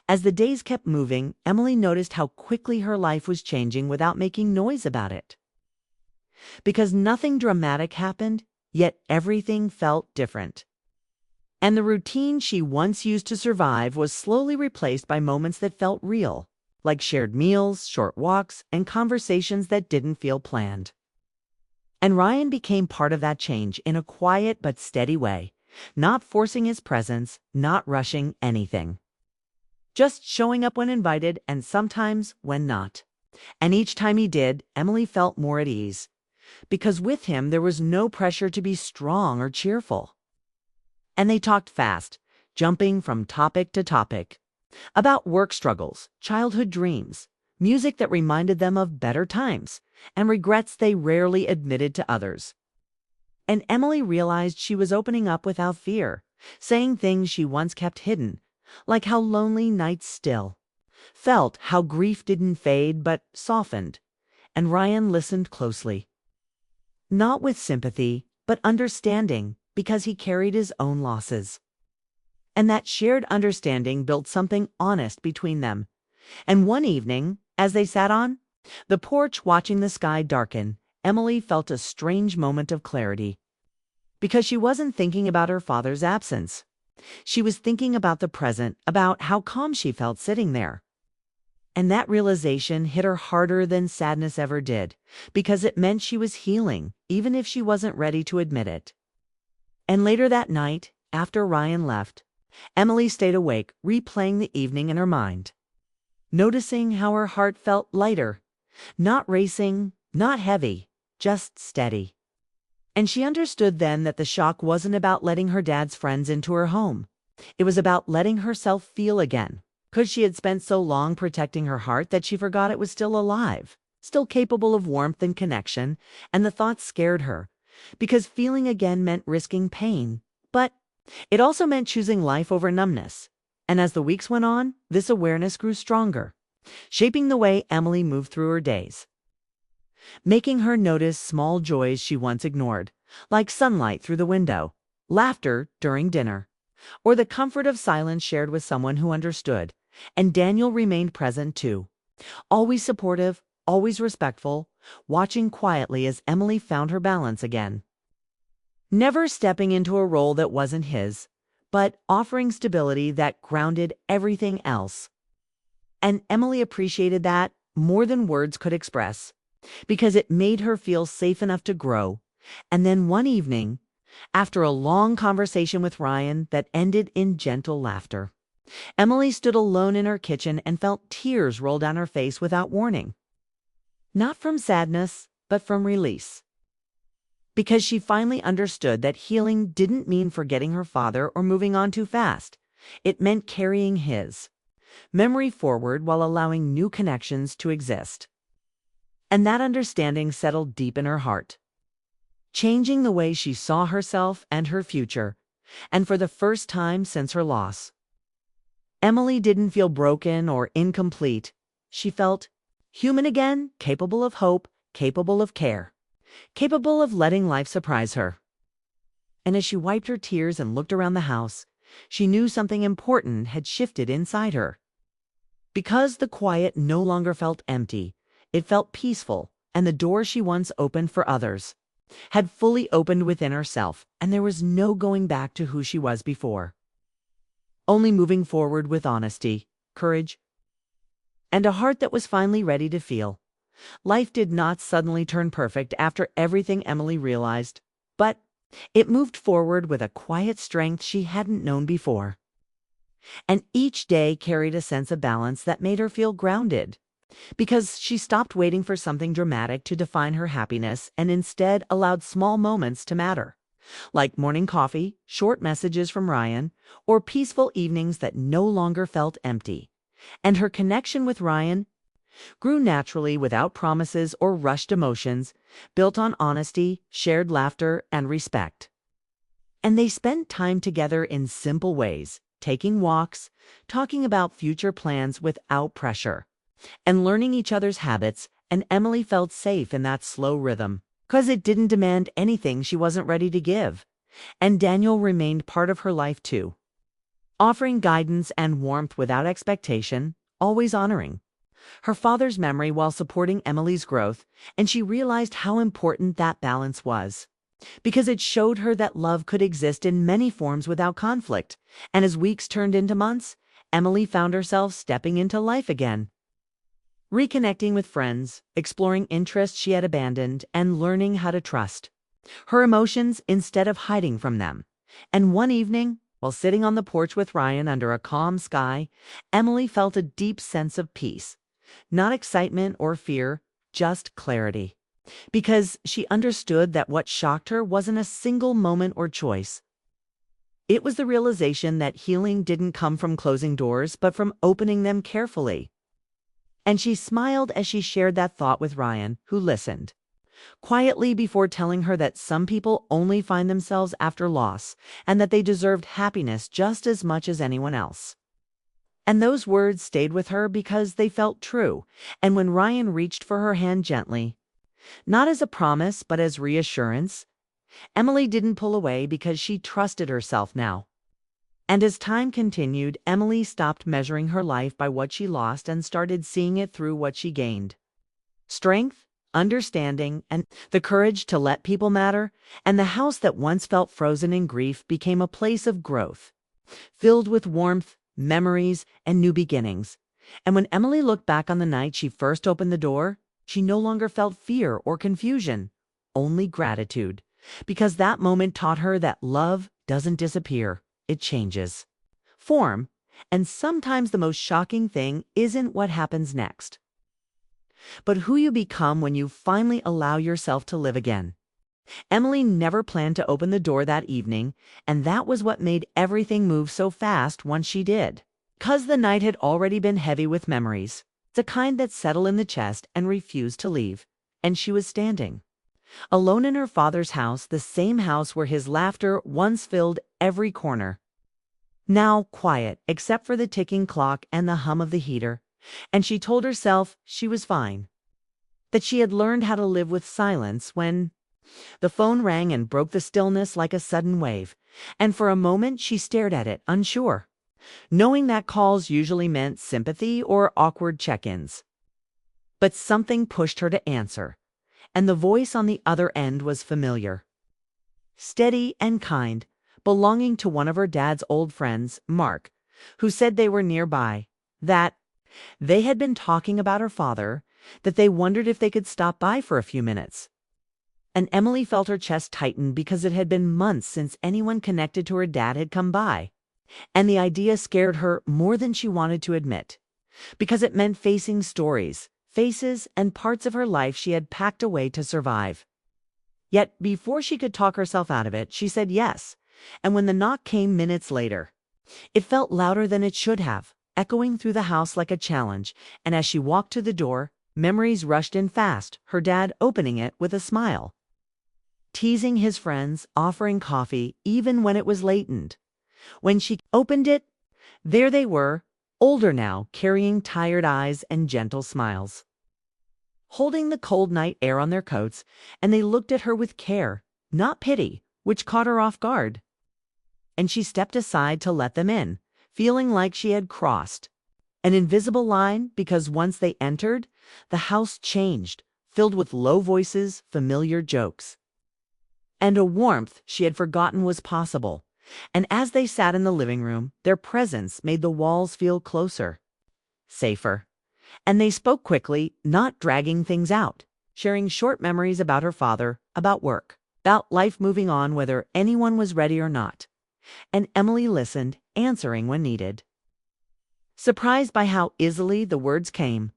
As the days kept moving, Emily noticed how quickly her life was changing without making noise about it. Because nothing dramatic happened, yet everything felt different. And the routine she once used to survive was slowly replaced by moments that felt real, like shared meals, short walks, and conversations that didn't feel planned. And Ryan became part of that change in a quiet but steady way, not forcing his presence, not rushing anything. Just showing up when invited and sometimes when not. And each time he did, Emily felt more at ease, because with him there was no pressure to be strong or cheerful. And they talked fast, jumping from topic to topic, about work struggles, childhood dreams, music that reminded them of better times, and regrets they rarely admitted to others. And Emily realized she was opening up without fear, saying things she once kept hidden, like how lonely nights still felt, how grief didn't fade but softened. And Ryan listened closely. Not with sympathy, but understanding, because he carried his own losses. And that shared understanding built something honest between them. And one evening, as they sat on the porch watching the sky darken, Emily felt a strange moment of clarity. Because she wasn't thinking about her father's absence. She was thinking about the present, about how calm she felt sitting there. And that realization hit her harder than sadness ever did, because it meant she was healing, even if she wasn't ready to admit it. And later that night, after Ryan left, Emily stayed awake, replaying the evening in her mind, noticing how her heart felt lighter, not racing, not heavy, just steady. And she understood then that the shock wasn't about letting her dad's friends into her home. It was about letting herself feel again, because she had spent so long protecting her heart that she forgot it was still alive, still capable of warmth and connection, and the thought scared her, because feeling again meant risking pain, but it also meant choosing life over numbness. And as the weeks went on, this awareness grew stronger, shaping the way Emily moved through her days, making her notice small joys she once ignored, like sunlight through the window, laughter during dinner, or the comfort of silence shared with someone who understood. And Daniel remained present too, always supportive, always respectful, watching quietly as Emily found her balance again. Never stepping into a role that wasn't his, but offering stability that grounded everything else. And Emily appreciated that more than words could express, because it made her feel safe enough to grow. And then one evening, after a long conversation with Ryan that ended in gentle laughter, Emily stood alone in her kitchen and felt tears roll down her face without warning. Not from sadness, but from release. Because she finally understood that healing didn't mean forgetting her father or moving on too fast. It meant carrying his memory forward while allowing new connections to exist. And that understanding settled deep in her heart, changing the way she saw herself and her future. And for the first time since her loss, Emily didn't feel broken or incomplete. She felt human again, capable of hope, capable of care, capable of letting life surprise her. And as she wiped her tears and looked around the house, she knew something important had shifted inside her. Because the quiet no longer felt empty, it felt peaceful, and the door she once opened for others had fully opened within herself, and there was no going back to who she was before. Only moving forward with honesty, courage, and a heart that was finally ready to feel. Life did not suddenly turn perfect after everything Emily realized, but it moved forward with a quiet strength she hadn't known before. And each day carried a sense of balance that made her feel grounded, because she stopped waiting for something dramatic to define her happiness and instead allowed small moments to matter, like morning coffee, short messages from Ryan, or peaceful evenings that no longer felt empty. And her connection with Ryan grew naturally without promises or rushed emotions, built on honesty, shared laughter, and respect. And they spent time together in simple ways, taking walks, talking about future plans without pressure, and learning each other's habits. And Emily felt safe in that slow rhythm, because it didn't demand anything she wasn't ready to give. And Daniel remained part of her life too, offering guidance and warmth without expectation, always honoring her father's memory while supporting Emily's growth, and she realized how important that balance was. Because it showed her that love could exist in many forms without conflict, and as weeks turned into months, Emily found herself stepping into life again. Reconnecting with friends, exploring interests she had abandoned, and learning how to trust her emotions instead of hiding from them. And one evening, while sitting on the porch with Ryan under a calm sky, Emily felt a deep sense of peace. Not excitement or fear, just clarity. Because she understood that what shocked her wasn't a single moment or choice. It was the realization that healing didn't come from closing doors, but from opening them carefully. And she smiled as she shared that thought with Ryan, who listened quietly before telling her that some people only find themselves after loss, and that they deserved happiness just as much as anyone else. And those words stayed with her because they felt true, and when Ryan reached for her hand gently, not as a promise but as reassurance, Emily didn't pull away because she trusted herself now. And as time continued, Emily stopped measuring her life by what she lost and started seeing it through what she gained. Strength, understanding, and the courage to let people matter, and the house that once felt frozen in grief became a place of growth, filled with warmth, memories, and new beginnings. And when Emily looked back on the night she first opened the door, she no longer felt fear or confusion, only gratitude, because that moment taught her that love doesn't disappear, it changes form, and sometimes the most shocking thing isn't what happens next, but who you become when you finally allow yourself to live again. Emily never planned to open the door that evening, and that was what made everything move so fast once she did. 'Cause the night had already been heavy with memories, the kind that settle in the chest and refuse to leave, and she was standing alone in her father's house, the same house where his laughter once filled every corner. Now quiet, except for the ticking clock and the hum of the heater, and she told herself she was fine, that she had learned how to live with silence when the phone rang and broke the stillness like a sudden wave, and for a moment she stared at it, unsure, knowing that calls usually meant sympathy or awkward check-ins. But something pushed her to answer, and the voice on the other end was familiar. Steady and kind, belonging to one of her dad's old friends, Mark, who said they were nearby, that they had been talking about her father, that they wondered if they could stop by for a few minutes. And Emily felt her chest tighten because it had been months since anyone connected to her dad had come by. And the idea scared her more than she wanted to admit, because it meant facing stories, faces, and parts of her life she had packed away to survive. Yet before she could talk herself out of it, she said yes, and when the knock came minutes later, it felt louder than it should have, echoing through the house like a challenge, and as she walked to the door, memories rushed in fast, her dad opening it with a smile, teasing his friends, offering coffee, even when it was latent. When she opened it, there they were, older now, carrying tired eyes and gentle smiles, holding the cold night air on their coats, and they looked at her with care, not pity, which caught her off guard. And she stepped aside to let them in, feeling like she had crossed an invisible line, because once they entered, the house changed, filled with low voices, familiar jokes, and a warmth she had forgotten was possible. And as they sat in the living room, their presence made the walls feel closer, safer. And they spoke quickly, not dragging things out, sharing short memories about her father, about work, about life moving on whether anyone was ready or not. And Emily listened, answering when needed, surprised by how easily the words came,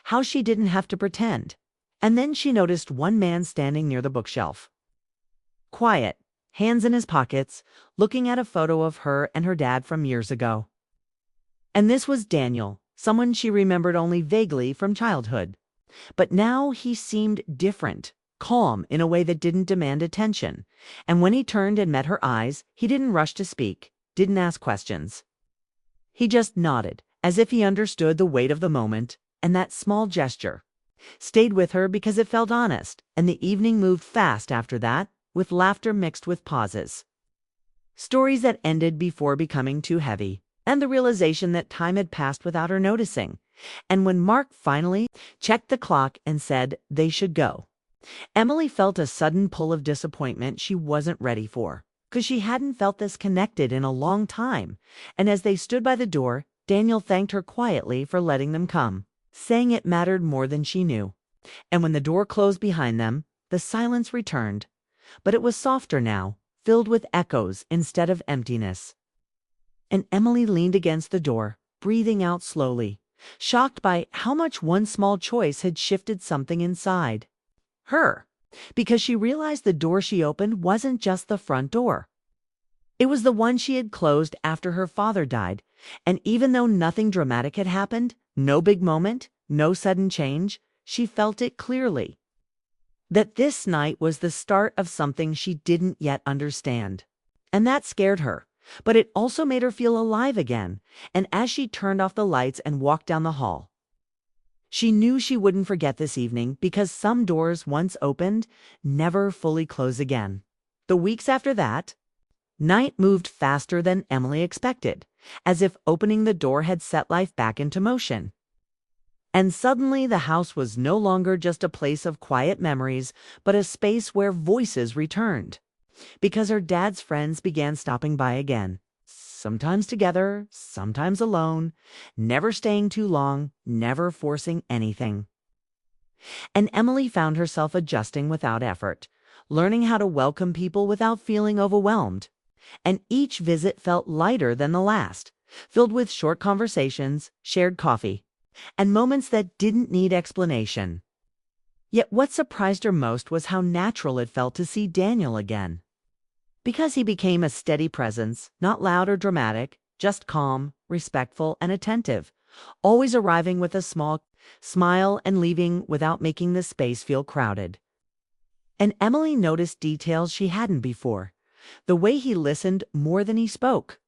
how she didn't have to pretend. And then she noticed one man standing near the bookshelf, quiet, hands in his pockets, looking at a photo of her and her dad from years ago. And this was Daniel, someone she remembered only vaguely from childhood. But now he seemed different, calm in a way that didn't demand attention. And when he turned and met her eyes, he didn't rush to speak, didn't ask questions. He just nodded, as if he understood the weight of the moment, and that small gesture stayed with her because it felt honest, and the evening moved fast after that, with laughter mixed with pauses. Stories that ended before becoming too heavy. and the realization that time had passed without her noticing. And when Mark finally checked the clock and said they should go, Emily felt a sudden pull of disappointment she wasn't ready for, because she hadn't felt this connected in a long time. And as they stood by the door, Daniel thanked her quietly for letting them come, saying it mattered more than she knew. And when the door closed behind them, the silence returned, but it was softer now, filled with echoes instead of emptiness. And Emily leaned against the door, breathing out slowly, shocked by how much one small choice had shifted something inside her, because she realized the door she opened wasn't just the front door. It was the one she had closed after her father died, and even though nothing dramatic had happened, no big moment, no sudden change, she felt it clearly. That this night was the start of something she didn't yet understand. And that scared her, but it also made her feel alive again, and as she turned off the lights and walked down the hall, she knew she wouldn't forget this evening, because some doors once opened never fully close again. The weeks after that, night moved faster than Emily expected, as if opening the door had set life back into motion. And suddenly the house was no longer just a place of quiet memories, but a space where voices returned. Because her dad's friends began stopping by again, sometimes together, sometimes alone, never staying too long, never forcing anything. And Emily found herself adjusting without effort, learning how to welcome people without feeling overwhelmed. And each visit felt lighter than the last, filled with short conversations, shared coffee, and moments that didn't need explanation. Yet what surprised her most was how natural it felt to see Daniel again. Because he became a steady presence, not loud or dramatic, just calm, respectful, and attentive, always arriving with a small smile and leaving without making the space feel crowded. And Emily noticed details she hadn't before. The way he listened more than he spoke.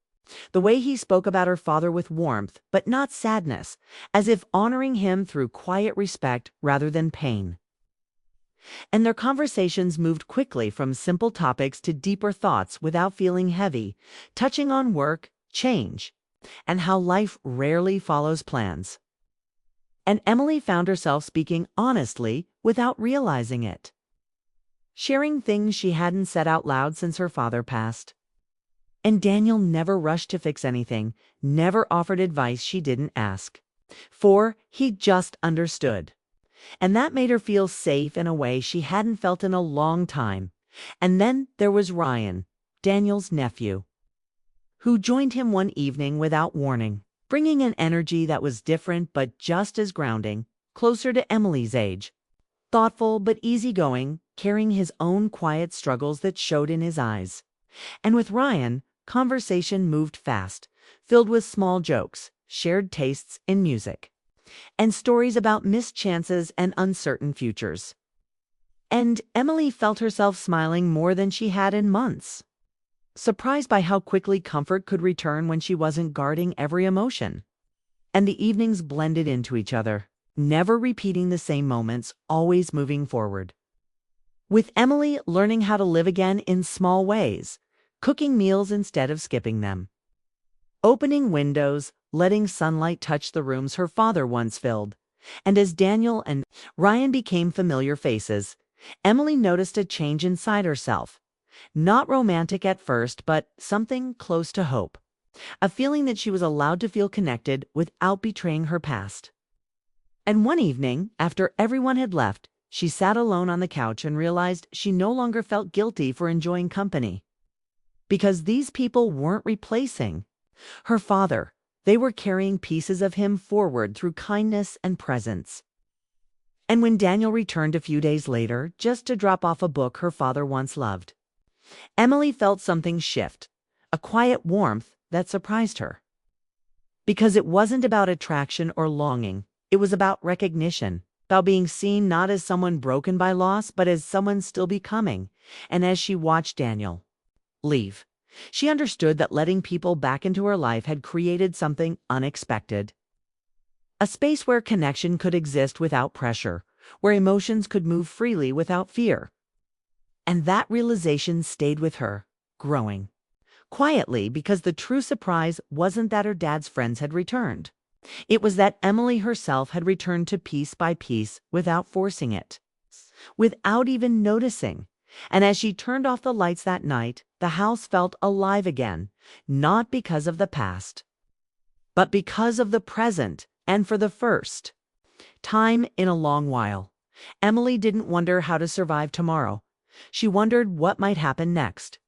The way he spoke about her father with warmth, but not sadness, as if honoring him through quiet respect rather than pain. And their conversations moved quickly from simple topics to deeper thoughts without feeling heavy, touching on work, change, and how life rarely follows plans. And Emily found herself speaking honestly without realizing it, sharing things she hadn't said out loud since her father passed. And Daniel never rushed to fix anything, never offered advice she didn't ask, for he just understood. And that made her feel safe in a way she hadn't felt in a long time. And then there was Ryan, Daniel's nephew, who joined him one evening without warning, bringing an energy that was different but just as grounding, closer to Emily's age. Thoughtful but easygoing, carrying his own quiet struggles that showed in his eyes. And with Ryan, conversation moved fast, filled with small jokes, shared tastes in music, and stories about missed chances and uncertain futures. And Emily felt herself smiling more than she had in months, surprised by how quickly comfort could return when she wasn't guarding every emotion. And the evenings blended into each other, never repeating the same moments, always moving forward. With Emily learning how to live again in small ways, cooking meals instead of skipping them, opening windows, letting sunlight touch the rooms her father once filled. And as Daniel and Ryan became familiar faces, Emily noticed a change inside herself. Not romantic at first, but something close to hope. A feeling that she was allowed to feel connected without betraying her past. And one evening, after everyone had left, she sat alone on the couch and realized she no longer felt guilty for enjoying company. Because these people weren't replacing her father. They were carrying pieces of him forward through kindness and presence. And when Daniel returned a few days later, just to drop off a book her father once loved, Emily felt something shift, a quiet warmth that surprised her. Because it wasn't about attraction or longing, it was about recognition, about being seen not as someone broken by loss, but as someone still becoming. And as she watched Daniel leave, she understood that letting people back into her life had created something unexpected. A space where connection could exist without pressure, where emotions could move freely without fear. And that realization stayed with her, growing, quietly, because the true surprise wasn't that her dad's friends had returned. It was that Emily herself had returned to piece by piece without forcing it, without even noticing. And as she turned off the lights that night, the house felt alive again, not because of the past, but because of the present. And for the first time in a long while, Emily didn't wonder how to survive tomorrow. She wondered what might happen next.